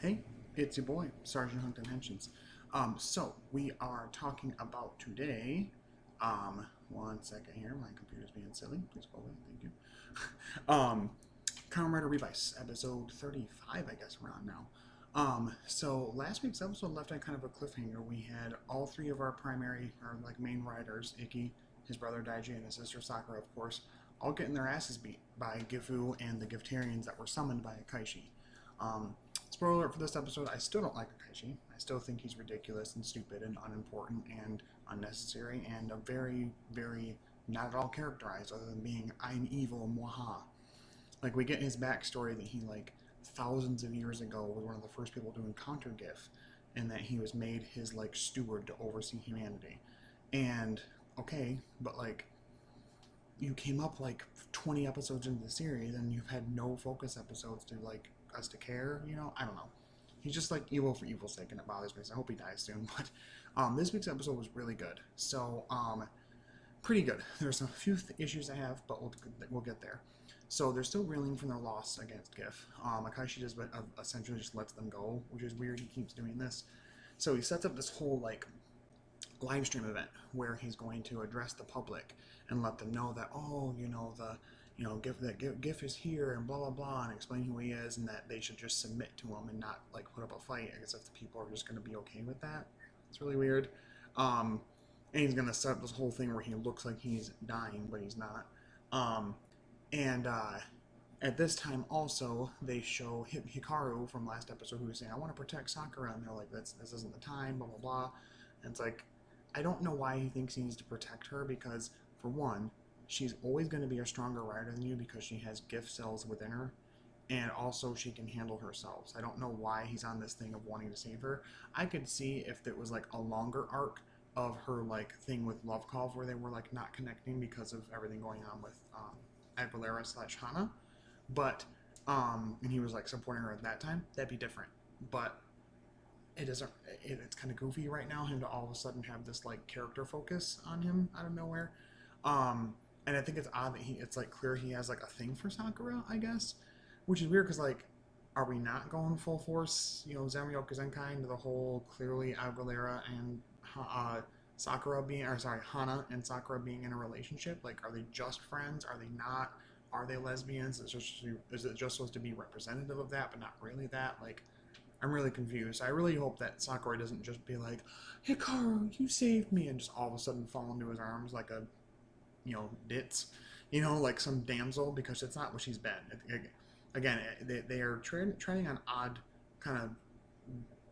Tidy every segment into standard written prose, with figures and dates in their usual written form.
Hey, it's your boy, Sergeant Hunkton Henshins. So we are talking about today. One second here, my computer's being silly. Please go away, thank you. Kamen Revice, episode 35, I guess we're on now. So last week's episode left on kind of a cliffhanger. We had all three of our primary, or like main riders, Ikki, his brother Daiji, and his sister Sakura, of course, all getting their asses beat by Gifu and the Giftarians that were summoned by Akaishi. Um, Spoiler alert for this episode, I still don't like Akaishi. I still think he's ridiculous and stupid and unimportant and unnecessary and a very, very not at all characterized other than being I'm evil, mwaha. Like we get his backstory that he like thousands of years ago was one of the first people to encounter Gif and that he was made his like steward to oversee humanity. And okay, but like you came up like 20 episodes into the series and you've had no focus episodes to like us to care, I don't know. He's just like evil for evil's sake and it bothers me, so I hope he dies soon. But this week's episode was really good. So pretty good. There's a few issues I have, but we'll get there. So they're still reeling from their loss against Gif. Akaishi just essentially just lets them go, which is weird. He keeps doing this. So he sets up this whole like live stream event where he's going to address the public and let them know that GIF is here and blah blah blah and explain who he is and that they should just submit to him and not like put up a fight. I guess if the people are just going to be okay with that, it's really weird. And he's going to set up this whole thing where he looks like he's dying but he's not. And at this time also they show Hikaru from last episode who was saying I want to protect Sakura and they're like this isn't the time, blah blah blah. And it's like I don't know why he thinks he needs to protect her because, for one, she's always going to be a stronger rider than you because she has gift cells within her, and also she can handle herself. So I don't know why he's on this thing of wanting to save her. I could see if it was like a longer arc of her like thing with Love Call where they were like not connecting because of everything going on with Aguilera / Hana, but and he was like supporting her at that time. That'd be different, but it isn't. It's kind of goofy right now him to all of a sudden have this like character focus on him out of nowhere. And I think it's odd that it's like clear he has like a thing for Sakura, I guess, which is weird because like, are we not going full force? Zamioka Zenkai into the whole clearly Aguilera and Sakura being, or sorry, Hana and Sakura being in a relationship. Like, are they just friends? Are they not? Are they lesbians? Is it just supposed to be representative of that, but not really that? Like, I'm really confused. I really hope that Sakura doesn't just be like, Hikaru, you saved me, and just all of a sudden fall into his arms like a, ditz, like some damsel, because it's not what she's been. Again, they are treading on kind of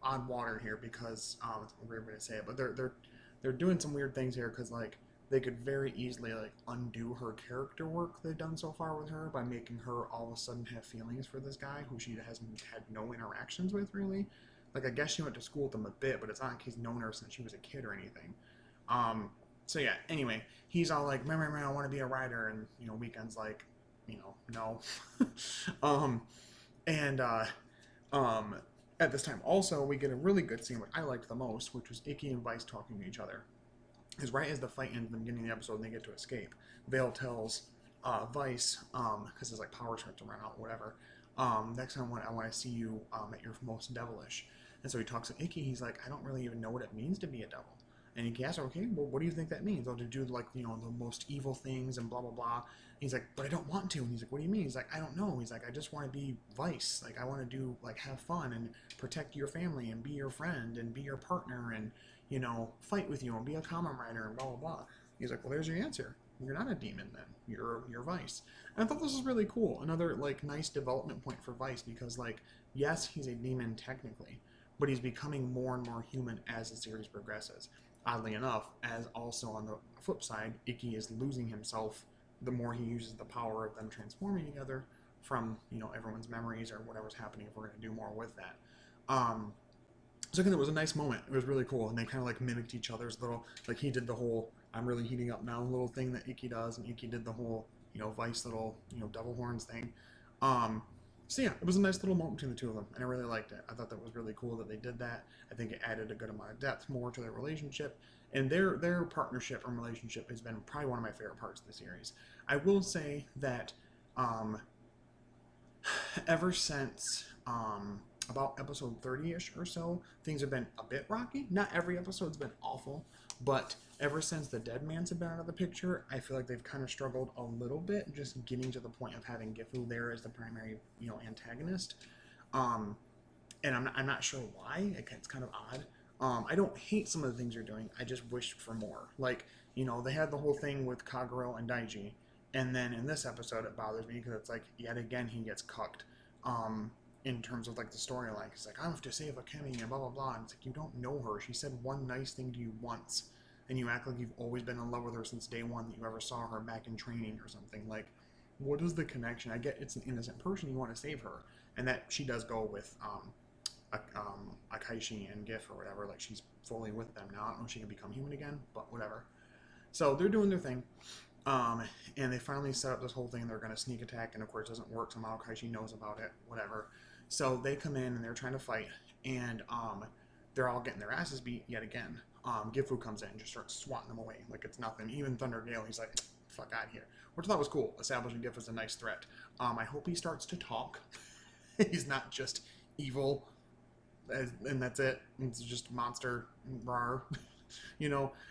odd water here because it's a weird way to say it, but they're doing some weird things here because like they could very easily like undo her character work they've done so far with her by making her all of a sudden have feelings for this guy who she hasn't had no interactions with really. Like I guess she went to school with him a bit, but it's not like he's known her since she was a kid or anything. So yeah, anyway, he's all like, man, I want to be a writer, and Weekend's like, no. um, and at this time also we get a really good scene, what I liked the most, which was Ikki and Vice talking to each other. Because right as the fight ends in the beginning of the episode and they get to escape, Vale tells Vice, because his like power starts to run out, whatever. Next time I want to see you at your most devilish. And so he talks to Ikki. He's like, I don't really even know what it means to be a devil. And Ikki asks, okay, well, what do you think that means? Oh, to do like the most evil things and blah blah blah. And he's like, but I don't want to. And he's like, what do you mean? He's like, I don't know. He's like, I just want to be Vice. Like I want to do like have fun and protect your family and be your friend and be your partner and fight with you and be a Kamen rider and blah blah blah. He's like, well, there's your answer. You're not a demon then. You're Vice. And I thought this was really cool. Another like nice development point for Vice because like yes, he's a demon technically, but he's becoming more and more human as the series progresses. Oddly enough, as also on the flip side, Ikki is losing himself the more he uses the power of them transforming together from everyone's memories or whatever's happening. If we're going to do more with that. So again, it was a nice moment. It was really cool, and they kind of like mimicked each other's little. Like he did the whole "I'm really heating up now" little thing that Ikki does, and Ikki did the whole Vice little devil horns thing. So yeah, it was a nice little moment between the two of them, and I really liked it. I thought that was really cool that they did that. I think it added a good amount of depth more to their relationship, and their partnership and relationship has been probably one of my favorite parts of the series. I will say that ever since about episode 30-ish or so, things have been a bit rocky. Not every episode's been awful, but ever since the dead man's have been out of the picture, I feel like they've kind of struggled a little bit, just getting to the point of having Gifu there as the primary, antagonist. And I'm not sure why. It's kind of odd. I don't hate some of the things you're doing. I just wish for more. Like, they had the whole thing with Kagero and Daiji, and then in this episode it bothers me because it's like yet again he gets cucked. In terms of like the storyline, he's like, I have to save Akemi and blah blah blah. And it's like, you don't know her. She said one nice thing to you once, and you act like you've always been in love with her since day one that you ever saw her back in training or something. Like, what is the connection? I get it's an innocent person, you want to save her, and that she does go with Akaishi and Gif or whatever. Like, she's fully with them now. I don't know if she can become human again, but whatever. So they're doing their thing. And they finally set up this whole thing. They're going to sneak attack, and of course it doesn't work. Somehow Akaishi knows about it, whatever. So they come in and they're trying to fight, and they're all getting their asses beat yet again. Gifu comes in and just starts swatting them away like it's nothing. Even Thunder Gale, he's like, fuck out of here. Which I thought was cool, establishing Gifu as a nice threat. I hope he starts to talk. He's not just evil, and that's it. It's just monster, rar.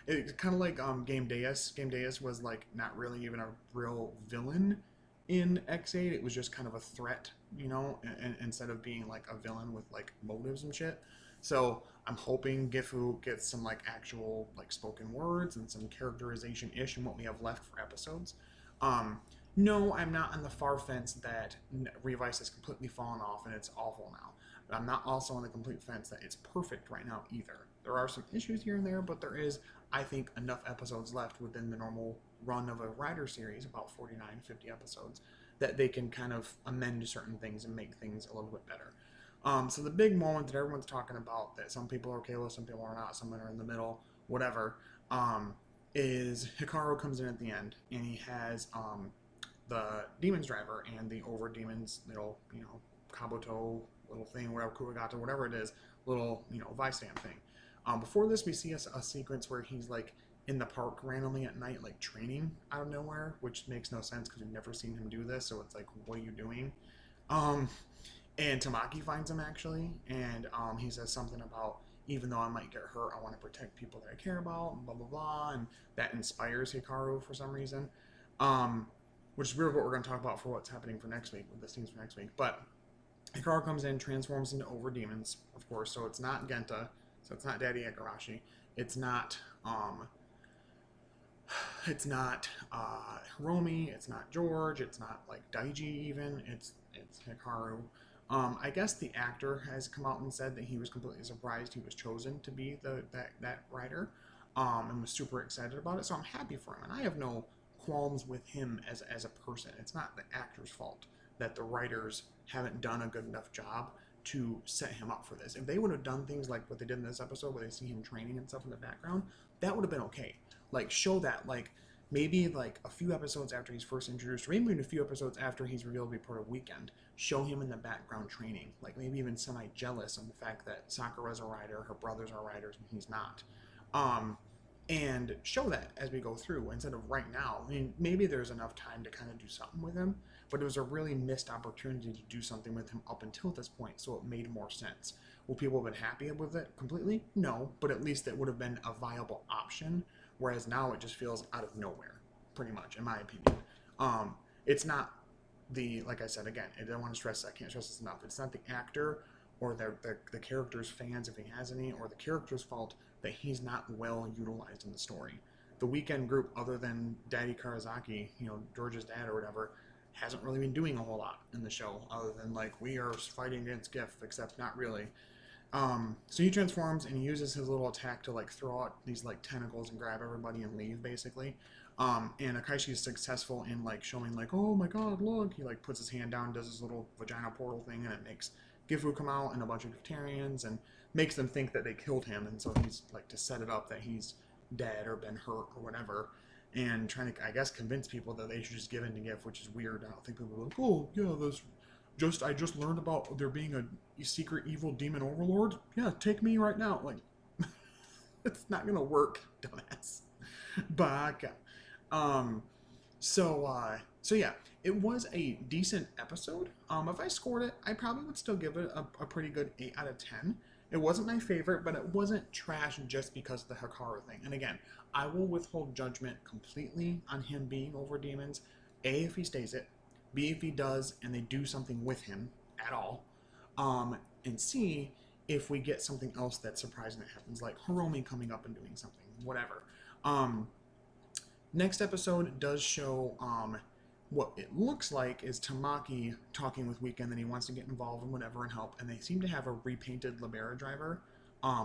It's kind of like Game Deus. Game Deus was like not really even a real villain in X8. It was just kind of a threat, and instead of being like a villain with like motives and shit. So I'm hoping Gifu gets some like actual like spoken words and some characterization-ish in what we have left for episodes. No, I'm not on the far fence that Revice has completely fallen off and it's awful now. But I'm not also on the complete fence that it's perfect right now either. There are some issues here and there, but there is, I think, enough episodes left within the normal run of a Rider series, about 49, 50 episodes, that they can kind of amend certain things and make things a little bit better. So the big moment that everyone's talking about, that some people are okay with, some people are not, some are in the middle, whatever, is Hikaru comes in at the end, and he has the Demon's Driver and the Over Demon's little, Kabuto little thing, whatever, Kuragato, whatever it is, little, Vice stamp thing. Before this, we see a sequence where he's like in the park randomly at night, like training out of nowhere, which makes no sense because we've never seen him do this. So it's like, what are you doing? And Tamaki finds him actually, and he says something about, even though I might get hurt, I want to protect people that I care about, and blah blah blah, and that inspires Hikaru for some reason. Which is weird what we're going to talk about for what's happening for next week, with the scenes for next week. But Hikaru comes in, transforms into Over Demons, of course, so it's not Genta, so it's not Daddy Igarashi, it's not Hiromi, it's not George, it's not like Daiji even, it's Hikaru. I guess the actor has come out and said that he was completely surprised he was chosen to be that writer, and was super excited about it, so I'm happy for him, and I have no qualms with him as a person. It's not the actor's fault that the writers haven't done a good enough job to set him up for this. If they would have done things like what they did in this episode where they see him training and stuff in the background, that would have been okay. Like, show that, like, maybe like a few episodes after he's first introduced, or maybe even a few episodes after he's revealed to be part of Weekend, show him in the background training. Like, maybe even semi-jealous of the fact that Sakura's a rider, her brothers are riders, and he's not. And show that as we go through, instead of right now. I mean, maybe there's enough time to kind of do something with him, but it was a really missed opportunity to do something with him up until this point, so it made more sense. Will people have been happy with it completely? No, but at least it would have been a viable option, whereas now it just feels out of nowhere, pretty much, in my opinion. It's not the, like I said, again, I don't want to stress that, I can't stress this enough, it's not the actor or the character's fans, if he has any, or the character's fault that he's not well utilized in the story. The Weekend group, other than Daddy Karazaki, George's dad or whatever, hasn't really been doing a whole lot in the show, other than like, we are fighting against Gif, except not really. So he transforms and he uses his little attack to like throw out these like tentacles and grab everybody and leave, basically. And Akaishi is successful in like showing like, oh my god, look, he like puts his hand down, does his little vagina portal thing, and it makes Gifu come out and a bunch of Giftarians, and makes them think that they killed him, and so he's like to set it up that he's dead or been hurt or whatever, and trying to, I guess, convince people that they should just give in to Gif, which is weird. I don't think people are like, oh yeah, I just learned about there being a secret evil demon overlord. Yeah, take me right now. Like, it's not gonna work, dumbass. Baka. So So yeah, it was a decent episode. If I scored it, I probably would still give it a pretty good 8 out of 10. It wasn't my favorite, but it wasn't trash just because of the Hikaru thing. And again, I will withhold judgment completely on him being over demons. A, if he stays it. B, if he does and they do something with him at all. And C, if we get something else that's surprising that happens, like Hiromi coming up and doing something, whatever. Um, Next episode does show what it looks like is Tamaki talking with Weekend that he wants to get involved in whatever and help, and they seem to have a repainted Libera driver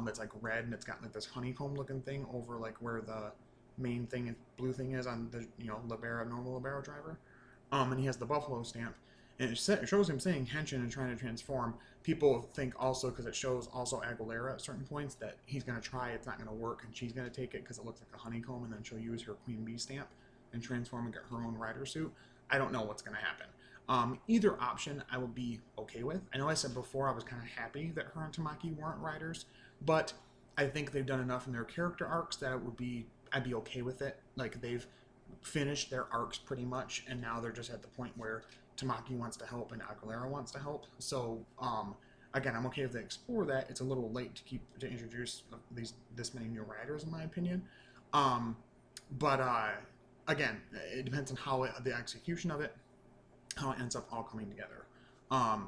that's like red and it's got like this honeycomb looking thing over like where the main thing blue thing is on the Libera normal Libera driver, and he has the buffalo stamp, and it shows him saying Henshin and trying to transform. People think also because it shows also Aguilera at certain points that he's going to try, it's not going to work, and she's going to take it because it looks like a honeycomb, and then she'll use her Queen Bee stamp and transform and get her own rider suit. I don't know what's going to happen. Either option I will be okay with. I know I said before I was kind of happy that her and Tamaki weren't riders, but I think they've done enough in their character arcs that I'd be okay with it. Like they've finished their arcs pretty much, and now they're just at the point where Tamaki wants to help and Aguilera wants to help. So again, I'm okay if they explore that. It's a little late to introduce this many new riders, in my opinion. But again, it depends on how the execution of it, how it ends up all coming together. I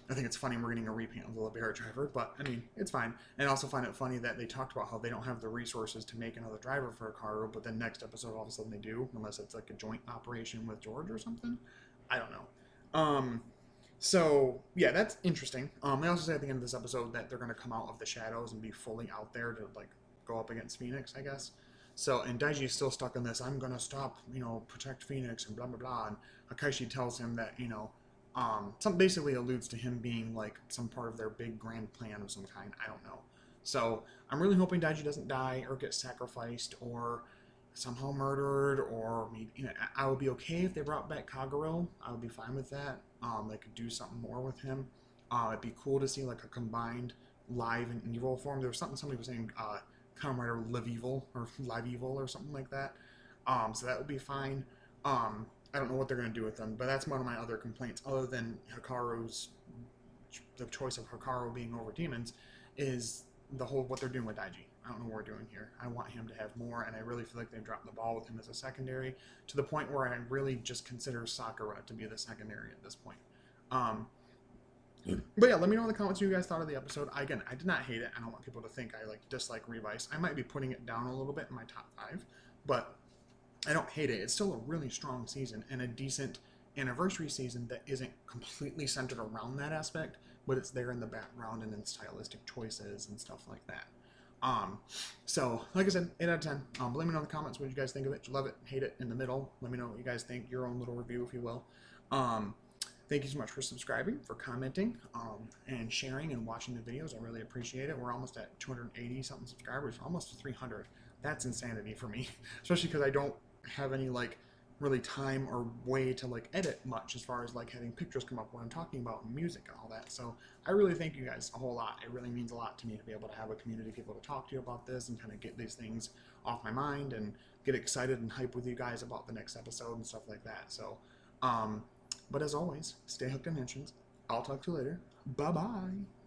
think it's funny we're getting a repaint of the Libera driver, but I mean, it's fine. And I also find it funny that they talked about how they don't have the resources to make another driver for Hikaru, but then next episode all of a sudden they do, unless it's like a joint operation with George or something. I don't know. So yeah, that's interesting. They also say at the end of this episode that they're going to come out of the shadows and be fully out there to like go up against Phoenix, I guess. So, and Daiji is still stuck in this, I'm going to stop, protect Phoenix and blah, blah, blah. And Akashi tells him that, some basically alludes to him being like some part of their big grand plan of some kind. I don't know. So I'm really hoping Daiji doesn't die or get sacrificed or somehow murdered, or I would be okay if they brought back Kagero. I would be fine with that. They could do something more with him. It'd be cool to see like a combined live and evil form. There was somebody was saying Kamen Rider Live Evil or Live Evil or something like that. So that would be fine. I don't know what they're going to do with them, but that's one of my other complaints, other than the choice of Hikaru being over demons, is what they're doing with Daiji. I don't know what we're doing here. I want him to have more, and I really feel like they've dropped the ball with him as a secondary, to the point where I really just consider Sakura to be the secondary at this point. But yeah, let me know in the comments what you guys thought of the episode. Again, I did not hate it. I don't want people to think I dislike Revice. I might be putting it down a little bit in my top 5, but I don't hate it. It's still a really strong season and a decent anniversary season that isn't completely centered around that aspect, but it's there in the background and in stylistic choices and stuff like that. So like I said, 8 out of 10. Let me know in the comments what you guys think of it. You love it, hate it, in the middle. Let me know what you guys think, your own little review, if you will. Thank you so much for subscribing, for commenting, and sharing and watching the videos. I really appreciate it. We're almost at 280 something subscribers, almost to 300. That's insanity for me, especially because I don't have any really time or way to edit much, as far as having pictures come up when I'm talking about music and all that. So I really thank you guys a whole lot. It really means a lot to me to be able to have a community of people to talk to you about this and kind of get these things off my mind and get excited and hype with you guys about the next episode and stuff like that. So but as always, stay hooked on Henshin. I'll talk to you later. Bye bye.